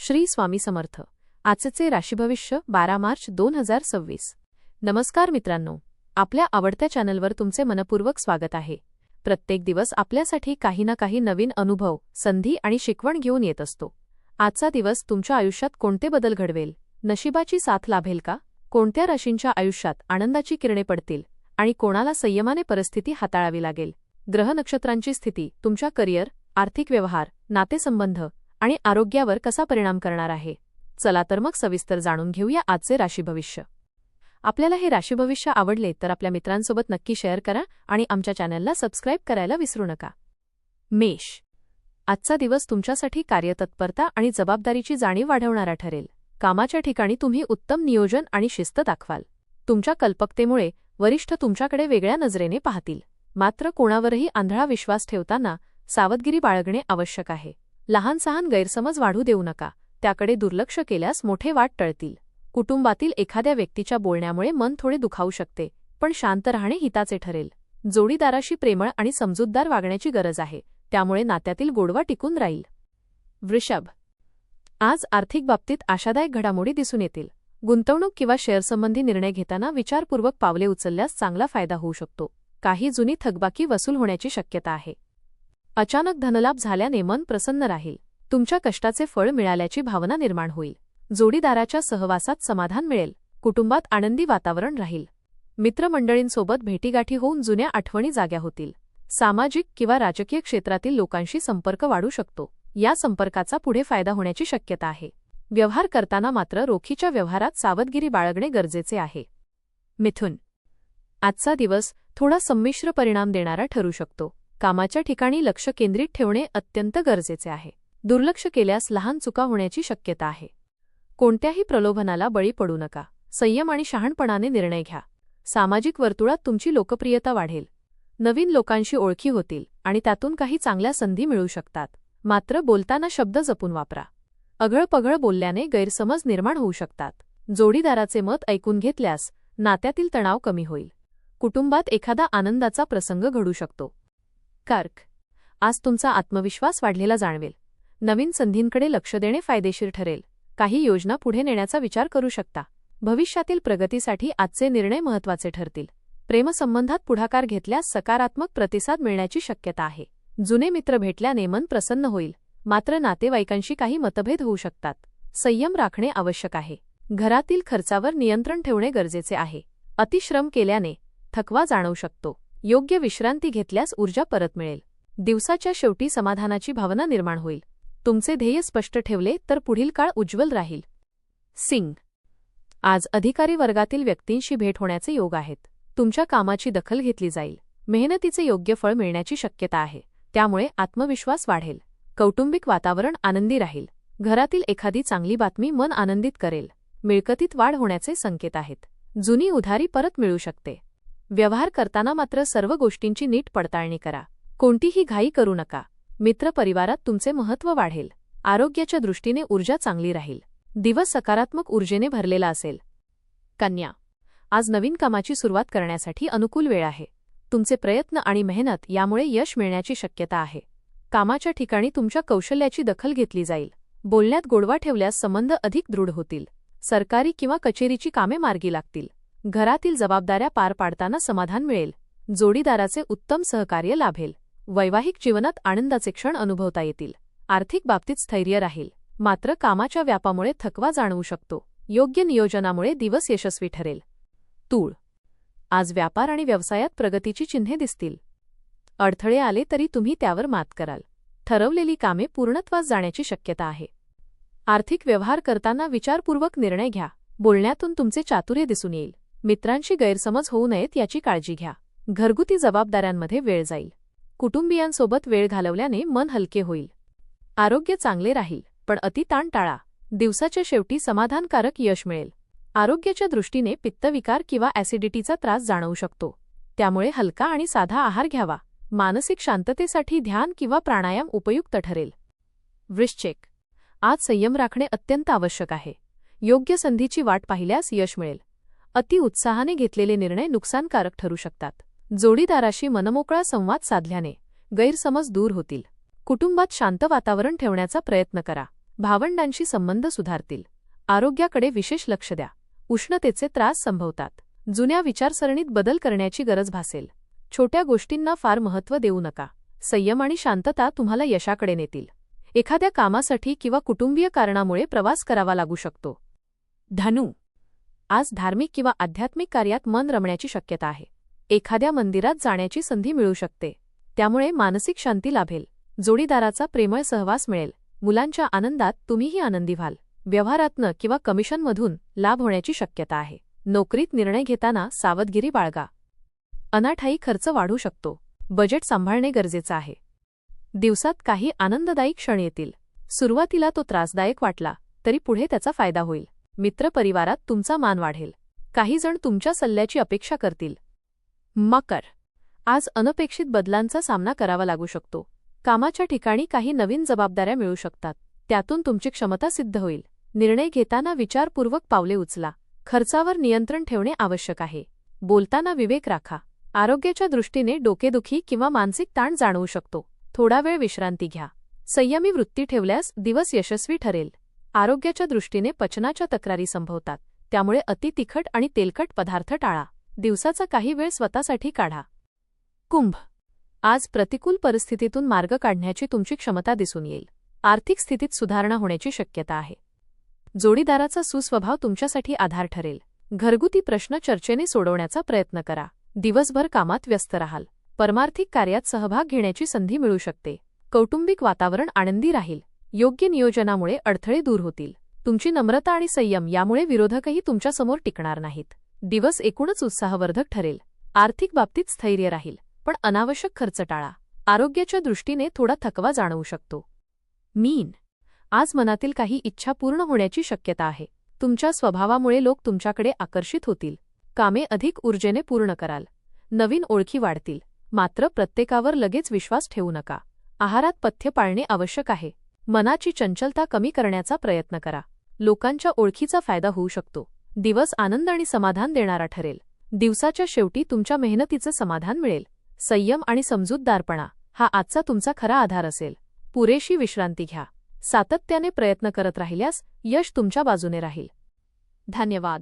श्री स्वामी समर्थ। आजचे राशीभविष्य 12 मार्च 2026। नमस्कार मित्रांनो, आपल्या आवडत्या चॅनलवर तुमचे मनपूर्वक स्वागत आहे। प्रत्येक दिवस आपल्यासाठी काही ना काही नवीन अनुभव, संधी आणि शिकवण घेऊन येत असतो। आजचा दिवस तुमच्या आयुष्यात कोणते बदल घडवेल, नशिबाची साथ लाभेल का, कोणत्या राशींच्या आयुष्यात आनंदाची किरणे पडतील आणि कोणाला संयमाने परिस्थिती हाताळावी लागेल। ग्रह नक्षत्रांची स्थिती तुमच्या करिअर, आर्थिक व्यवहार, नातेसंबंध आणि आरोग्यावर कसा परिणाम करणार आहे। चला तर मग सविस्तर जाणून घेऊया आजचे राशीभविष्य। आपल्याला हे राशीभविष्य आवडले तर आपल्या मित्रांसोबत नक्की शेअर करा आणि आमच्या चॅनलला सबस्क्राइब करायला विसरू नका। मेष, आजचा दिवस तुमच्यासाठी कार्यतत्परता आणि जबाबदारीची जाणीव वाढवणारा ठरेल। कामाच्या ठिकाणी तुम्ही उत्तम नियोजन आणि शिस्त दाखवाल। तुमच्या कल्पकतेमुळे वरिष्ठ तुमच्याकडे वेगळ्या नजरेने पाहतील। मात्र कोणावरही आंधळा विश्वास ठेवताना सावधगिरी बाळगणे आवश्यक आहे। लहान-सहान गैरसमज वाढू देऊ नका, त्याकडे दुर्लक्ष केल्यास मोठे वाद टळतील। कुटुंबातील एखाद्या व्यक्तीच्या बोलण्यामुळे मन थोडे दुखावू शकते, पण शांत राहणे हिताचे ठरेल। जोडीदाराशी प्रेमळ आणि समजूतदार वागण्याची गरज आहे, त्यामुळे नात्यातील गोडवा टिकून राहील। वृषभ, आज आर्थिक बाबतीत आशादायक घडामोडी दिसून येतील। गुंतवणूक किंवा शेअरसंबंधी निर्णय घेताना विचारपूर्वक पावले उचलल्यास चांगला फायदा होऊ शकतो। काही जुनी थकबाकी वसूल होण्याची शक्यता आहे। अचानक धनलाभ झाल्याने मन प्रसन्न राहील। तुमच्या कष्टाचे फळ मिळाल्याची भावना निर्माण होईल। जोडीदाराच्या सहवासात समाधान मिळेल। कुटुंबात आनंदी वातावरण राहील। मित्रमंडळींसोबत भेटीगाठी होऊन जुन्या आठवणी जाग्या होतील। सामाजिक किंवा राजकीय क्षेत्रातील लोकांशी संपर्क वाढू शकतो। या संपर्काचा पुढे फायदा होण्याची शक्यता आहे। व्यवहार करताना मात्र रोखीच्या व्यवहारात सावधगिरी बाळगणे गरजेचे आहे। मिथुन, आजचा दिवस थोडा संमिश्र परिणाम देणारा ठरू शकतो। कामाच्या ठिकाणी लक्ष केंद्रित ठेवणे अत्यंत गरजेचे आहे। दुर्लक्ष केल्यास लहान चुका होण्याची शक्यता आहे। कोणत्याही प्रलोभनाला बळी पडू नका। संयम आणि शहाणपणाने निर्णय घ्या। सामाजिक वर्तुळात तुमची लोकप्रियता वाढेल। नवीन लोकांशी ओळखी होतील आणि त्यातून काही चांगल्या संधी मिळू शकतात। मात्र बोलताना शब्द जपून वापरा। अघळपघळ बोलल्याने गैरसमज निर्माण होऊ शकतात। जोडीदाराचे मत ऐकून घेतल्यास नात्यातील तणाव कमी होईल। कुटुंबात एखादा आनंदाचा प्रसंग घडू शकतो। कर्क, आज तुमचा आत्मविश्वास वाढलेला जाणवेल। नवीन संधींकडे लक्ष देणे फायदेशीर ठरेल। काही योजना पुढे नेण्याचा विचार करू शकता। भविष्यातील प्रगतीसाठी आजचे निर्णय महत्त्वाचे ठरतील। प्रेमसंबंधात पुढाकार घेतल्यास सकारात्मक प्रतिसाद मिळण्याची शक्यता आहे। जुने मित्र भेटल्याने मन प्रसन्न होईल। मात्र नातेवाईकांशी काही मतभेद होऊ शकतात। संयम राखणे आवश्यक आहे। घरातील खर्चावर नियंत्रण ठेवणे गरजेचे आहे। अतिश्रम केल्याने थकवा जाणवू शकतो। योग्य विश्रांती घेतल्यास ऊर्जा परत मिळेल। दिवसाच्या शेवटी समाधानाची भावना निर्माण होईल। तुमचे ध्येय स्पष्ट ठेवले तर पुढील काळ उज्ज्वल राहील। सिंह, आज अधिकारी वर्गातील व्यक्तींशी भेट होण्याचे योग आहेत। तुमच्या कामाची दखल घेतली जाईल। मेहनतीचे योग्य फळ मिळण्याची शक्यता आहे, त्यामुळे आत्मविश्वास वाढेल। कौटुंबिक वातावरण आनंदी राहील। घरातील एखादी चांगली बातमी मन आनंदित करेल। मिळकतीत वाढ होण्याचे संकेत आहेत। जुनी उधारी परत मिळू शकते। व्यवहार करताना मात्र सर्व गोष्टींची नीट पडताळणी करा। कोणतीही घाई करू नका। मित्रपरिवारात तुमचे महत्त्व वाढेल। आरोग्याच्या दृष्टीने ऊर्जा चांगली राहील। दिवस सकारात्मक ऊर्जेने भरलेला असेल। कन्या, आज नवीन कामाची सुरुवात करण्यासाठी अनुकूल वेळ आहे। तुमचे प्रयत्न आणि मेहनत यामुळे यश मिळण्याची शक्यता आहे। कामाच्या ठिकाणी तुमच्या कौशल्याची दखल घेतली जाईल। बोलण्यात गोडवा ठेवल्यास संबंध अधिक दृढ होतील। सरकारी किंवा कचेरीची कामे मार्गी लागतील। घरातील जबाबदाऱ्या पार पाडताना समाधान मिळेल। जोडीदाराचे उत्तम सहकार्य लाभेल। वैवाहिक जीवनात आनंदाचे क्षण अनुभवता येतील। आर्थिक बाबतीत स्थैर्य राहील। मात्र कामाच्या व्यापामुळे थकवा जाणवू शकतो। योग्य नियोजनामुळे दिवस यशस्वी ठरेल। तूळ, आज व्यापार आणि व्यवसायात प्रगतीची चिन्हे दिसतील। अडथळे आले तरी तुम्ही त्यावर मात कराल। ठरवलेली कामे पूर्णत्वास जाण्याची शक्यता आहे। आर्थिक व्यवहार करताना विचारपूर्वक निर्णय घ्या। बोलण्यातून तुमचे चातुर्य दिसून येईल। मित्रांशी गैरसमज होऊ नयेत याची काळजी घ्या। घरगुती जबाबदाऱ्यांमध्ये वेळ जाईल। कुटुंबियांसोबत वेळ घालवल्याने मन हलके होईल। आरोग्य चांगले राहील, पण अतिताण टाळा। दिवसाच्या शेवटी समाधानकारक यश मिळेल। आरोग्याच्या दृष्टीने पित्तविकार किंवा ॲसिडिटीचा त्रास जाणवू शकतो, त्यामुळे हलका आणि साधा आहार घ्यावा। मानसिक शांततेसाठी ध्यान किंवा प्राणायाम उपयुक्त ठरेल। वृश्चिक, आज संयम राखणे अत्यंत आवश्यक आहे। योग्य संधीची वाट पाहिल्यास यश मिळेल। अति उत्साहाने घेतलेले निर्णय नुकसानकारक ठरू शकतात। जोडीदाराशी मनमोकळा संवाद साधल्याने गैरसमज दूर होतील। कुटुंबात शांत वातावरण ठेवण्याचा प्रयत्न करा। भावंडांशी संबंध सुधारतील. आरोग्याकडे विशेष लक्ष द्या. उष्णतेचे त्रास संभवतात. जुन्या विचारसरणीत बदल करण्याची गरज भासेल. छोट्या गोष्टींना फार महत्त्व देऊ नका. संयम आणि शांतता तुम्हाला यशाकडे नेतील. एखाद्या कामासाठी किंवा कुटुंबीय कारणामुळे प्रवास करावा लागू शकतो. धनु, आज धार्मिक किंवा आध्यात्मिक कार्यात मन रमण्याची शक्यता आहे. एखाद्या मंदिरात जाण्याची संधी मिळू शकते. त्यामुळे मानसिक शांती लाभेल. जोडीदाराचा प्रेमळ सहवास मिळेल. मुलांच्या आनंदात तुम्हीही आनंदी व्हाल. व्यवहारातनं किंवा कमिशनमधून लाभ होण्याची शक्यता आहे. नोकरीत निर्णय घेताना सावधगिरी बाळगा. अनाठायी खर्च वाढू शकतो. बजेट सांभाळणे गरजेचं आहे. दिवसात काही आनंददायी क्षण येतील. सुरुवातीला तो त्रासदायक वाटला तरी पुढे त्याचा फायदा होईल. मित्रपरिवारात तुमचा मान वाढेल. काही जण तुमच्या सल्ल्याची अपेक्षा करतील. मकर, आज अनपेक्षित बदलांचा सामना करावा लागू शकतो. कामाच्या ठिकाणी काही नवीन जबाबदाऱ्या मिळू शकतात. त्यातून तुमची क्षमता सिद्ध होईल. निर्णय घेताना विचारपूर्वक पावले उचला. खर्चावर नियंत्रण ठेवणे आवश्यक आहे. बोलताना विवेक राखा. आरोग्याच्या दृष्टीने डोकेदुखी किंवा मानसिक ताण जाणवू शकतो. थोडा वेळ विश्रांती घ्या. संयमी वृत्ती ठेवल्यास दिवस यशस्वी ठरेल. आरोग्याच्या दृष्टीने पचनाच्या तक्रारी संभवतात. त्यामुळे अति तिखट आणि तेलकट पदार्थ टाळा. दिवसाचा काही वेळ स्वतःसाठी काढा. कुंभ, आज प्रतिकूल परिस्थितीतून मार्ग काढण्याची तुमची क्षमता दिसून येईल. आर्थिक स्थितीत सुधारणा होण्याची शक्यता आहे. जोडीदाराचा सुस्वभाव तुमच्यासाठी आधार ठरेल. घरगुती प्रश्न चर्चेने सोडवण्याचा प्रयत्न करा. दिवसभर कामात व्यस्त राहाल. परमार्थिक कार्यात सहभाग घेण्याची संधी मिळू शकते. कौटुंबिक वातावरण आनंदी राहील. योग्य नियोजनामुळे अडथळे दूर होतील. तुमची नम्रता आणि संयम यामुळे विरोधकही तुमच्यासमोर टिकणार नाहीत. दिवस एकूणच उत्साहवर्धक ठरेल. आर्थिक बाबतीत स्थैर्य राहील. पण अनावश्यक खर्च टाळा. आरोग्याच्या दृष्टीने थोडा थकवा जाणवू शकतो. मीन, आज मनातील काही इच्छा पूर्ण होण्याची शक्यता आहे. तुमच्या स्वभावामुळे लोक तुमच्याकडे आकर्षित होतील. कामे अधिक ऊर्जेने पूर्ण कराल. नवीन ओळखी वाढतील. मात्र प्रत्येकावर लगेच विश्वास ठेवू नका. आहारात पथ्य पाळणे आवश्यक आहे. मनाची चंचलता कमी करण्याचा प्रयत्न करा. लोकांच्या ओळखीचा फायदा होऊ शकतो. दिवस आनंद आणि समाधान देणारा ठरेल. दिवसाच्या शेवटी तुमच्या मेहनतीचं समाधान मिळेल. संयम आणि समजूतदारपणा हा आजचा तुमचा खरा आधार असेल. पुरेशी विश्रांती घ्या. सातत्याने प्रयत्न करत राहिल्यास यश तुमच्या बाजूने राहील. धन्यवाद.